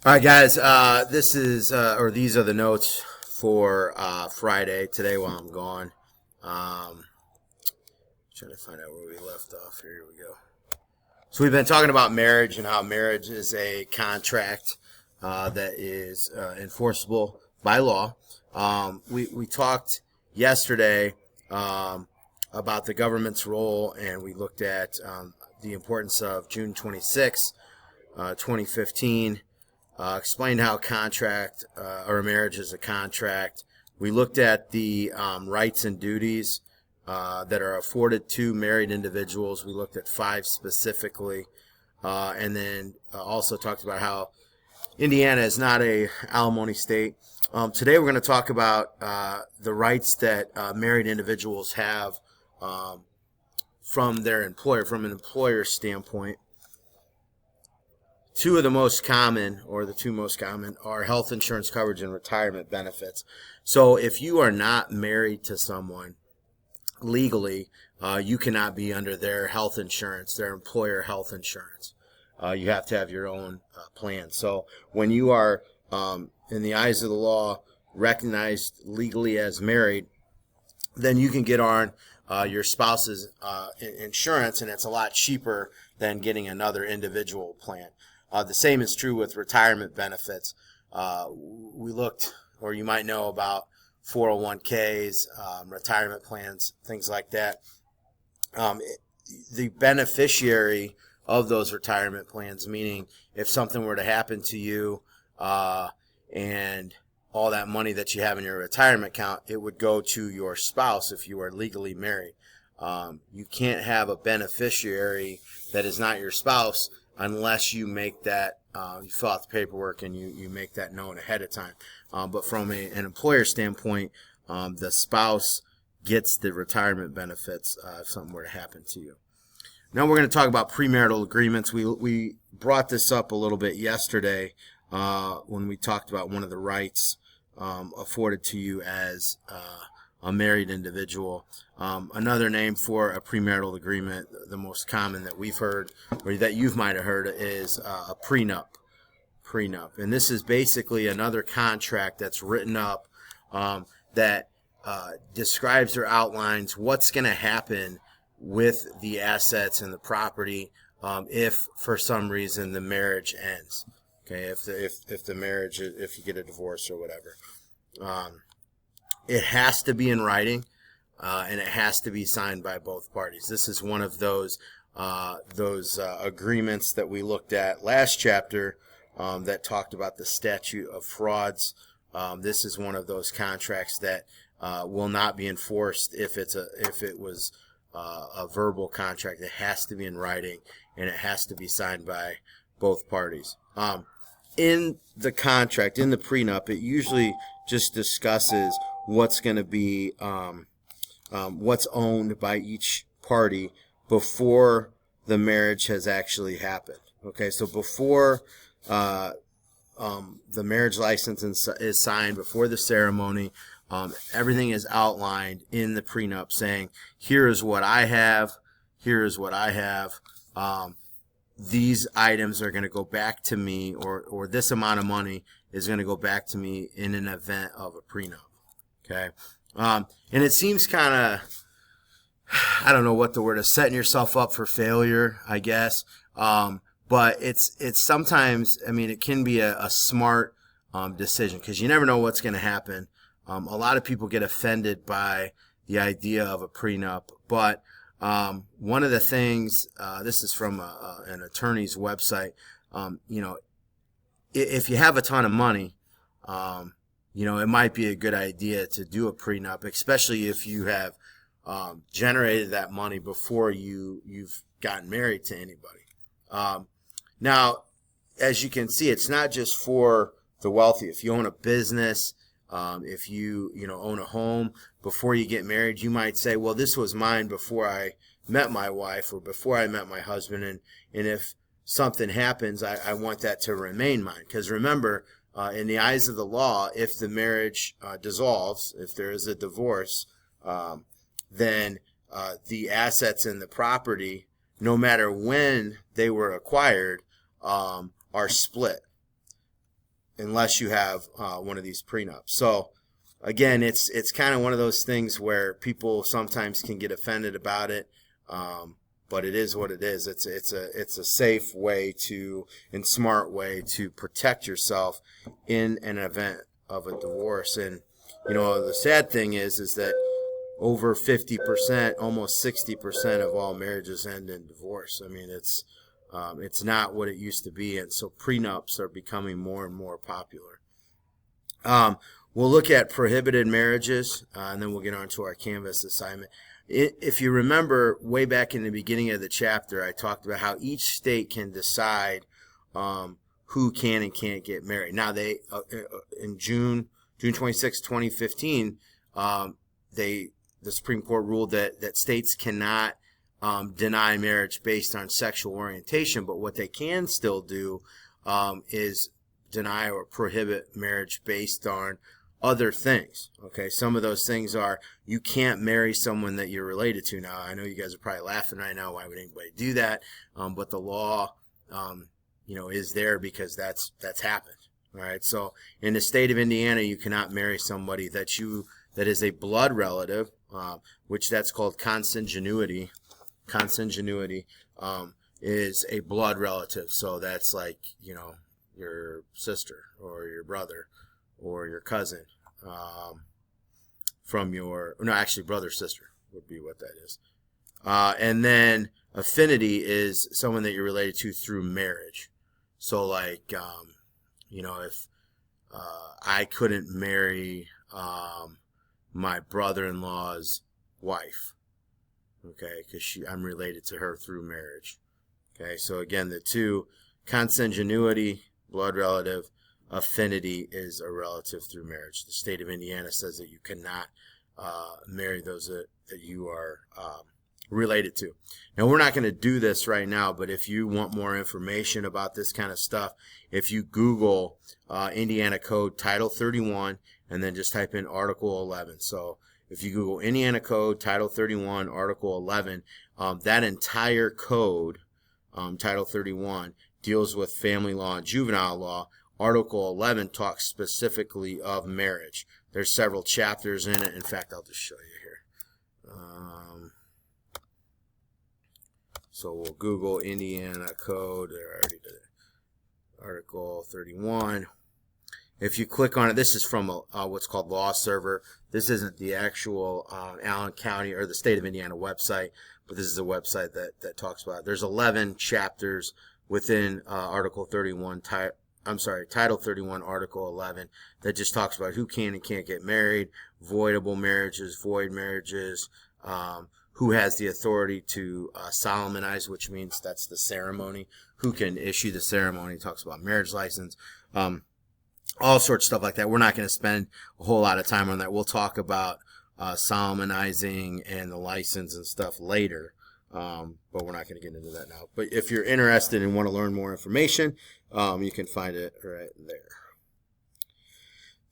All right, guys. This is these are the notes for Friday today while I'm gone. Um, Trying to find out where we left off. Here we go. So we've been talking about marriage and how marriage is a contract that is enforceable by law. We talked yesterday about the government's role, and we looked at the importance of June 26, 2015. Explained how contract or marriage is a contract. We looked at the rights and duties that are afforded to married individuals. We looked at 5 specifically, and then also talked about how Indiana is not a alimony state. Today we're going to talk about the rights that married individuals have from their employer, from an employer standpoint. Two of the most common, or the two most common, are health insurance coverage and retirement benefits. So if you are not married to someone legally, you cannot be under their health insurance, their employer health insurance. You have to have your own plan. So when you are, in the eyes of the law, recognized legally as married, then you can get on your spouse's insurance, and it's a lot cheaper than getting another individual plan. The same is true with retirement benefits. We looked, or you might know about 401ks, retirement plans, things like that. The beneficiary of those retirement plans, meaning if something were to happen to you and all that money that you have in your retirement account, it would go to your spouse if you are legally married. You can't have a beneficiary that is not your spouse unless you make that, you fill out the paperwork and you make that known ahead of time. But from an employer standpoint, the spouse gets the retirement benefits if something were to happen to you. Now we're going to talk about premarital agreements. We brought this up a little bit yesterday when we talked about one of the rights afforded to you as a married individual. Another name for a premarital agreement, the most common that we've heard, or that you might have heard, is a prenup. And this is basically another contract that's written up that describes or outlines what's going to happen with the assets and the property if for some reason the marriage ends. Okay, if the marriage, if you get a divorce or whatever. It has to be in writing, and it has to be signed by both parties. This is one of those agreements that we looked at last chapter that talked about the statute of frauds. This is one of those contracts that will not be enforced if it was a verbal contract. It has to be in writing, and it has to be signed by both parties. In the contract, in the prenup, it usually just discusses what's going to be what's owned by each party before the marriage has actually happened. Okay, so before the marriage license is signed, before the ceremony, everything is outlined in the prenup, saying, here is what I have, here is what I have. These items are going to go back to me, or this amount of money is going to go back to me in an event of a prenup. Okay, and it seems kind of, I don't know what the word is, setting yourself up for failure, I guess. But it's sometimes, I mean, it can be a smart decision, because you never know what's going to happen. A lot of people get offended by the idea of a prenup, but one of the things, this is from an attorney's website, if you have a ton of money, it might be a good idea to do a prenup, especially if you have generated that money before you've gotten married to anybody. Now, as you can see, it's not just for the wealthy. If you own a business, if you own a home, before you get married, you might say, well, this was mine before I met my wife or before I met my husband, and if something happens, I want that to remain mine. Because remember, in the eyes of the law, if the marriage dissolves, if there is a divorce, then the assets and the property, no matter when they were acquired, are split. unless you have one of these prenups. So again, it's kind of one of those things where people sometimes can get offended about it, but it is what it is. It's a safe way to and smart way to protect yourself in an event of a divorce. And the sad thing is that over 50%, almost 60% of all marriages end in divorce. I mean, it's not what it used to be, and so prenups are becoming more and more popular. We'll look at prohibited marriages, and then we'll get on to our Canvas assignment. If you remember, way back in the beginning of the chapter, I talked about how each state can decide who can and can't get married. Now, they in June 26, 2015, the Supreme Court ruled that states cannot deny marriage based on sexual orientation, but what they can still do is deny or prohibit marriage based on other things. Okay, some of those things are you can't marry someone that you're related to. Now, I know you guys are probably laughing right now. Why would anybody do that? But the law, is there because that's happened. All right. So in the state of Indiana, you cannot marry somebody that is a blood relative, which that's called consanguinity. Consanguinity is a blood relative. So that's like your sister or your brother or your cousin brother sister would be what that is. And then affinity is someone that you're related to through marriage. So like if I couldn't marry my brother-in-law's wife, okay, because I'm related to her through marriage. Okay, so again, the two, consanguinity, blood relative, affinity is a relative through marriage. The state of Indiana says that you cannot marry those that you are related to. Now, we're not going to do this right now, but if you want more information about this kind of stuff, if you Google Indiana Code Title 31 and then just type in Article 11. So if you Google Indiana Code Title 31, Article 11, that entire code, Title 31, deals with family law and juvenile law. Article 11 talks specifically of marriage. There's several chapters in it. In fact, I'll just show you here. So we'll Google Indiana Code. I already did it. Article 31. If you click on it, this is from what's called Law Server. This isn't the actual Allen County or the state of Indiana website, but this is a website that talks about it. There's 11 chapters within Article 31, Title 31, Article 11, that just talks about who can and can't get married, voidable marriages, void marriages, who has the authority to solemnize, which means that's the ceremony, who can issue the ceremony. It talks about marriage license, all sorts of stuff like that. We're not going to spend a whole lot of time on that. We'll talk about solemnizing and the license and stuff later. But we're not going to get into that now. But if you're interested and want to learn more information, you can find it right there.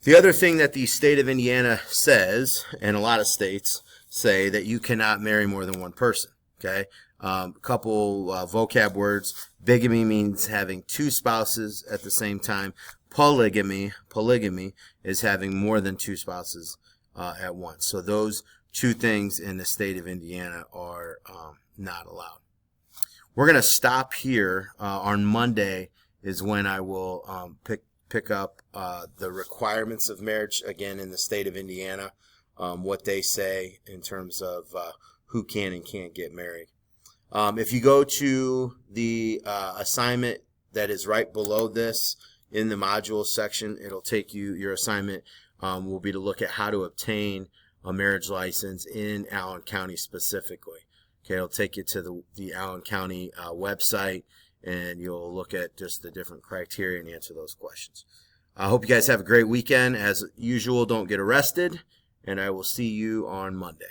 The other thing that the state of Indiana says, and a lot of states say, that you cannot marry more than one person. Okay, a couple vocab words. Bigamy means having two spouses at the same time. Polygamy is having more than two spouses at once. So those two things in the state of Indiana are not allowed. We're going to stop here. On Monday is when I will pick up the requirements of marriage again in the state of Indiana, what they say in terms of who can and can't get married. If you go to the assignment that is right below this in the module section, it'll take you, your assignment will be to look at how to obtain a marriage license in Allen County specifically. Okay, it'll take you to the Allen County website, and you'll look at just the different criteria and answer those questions. I hope you guys have a great weekend. As usual, don't get arrested, and I will see you on Monday.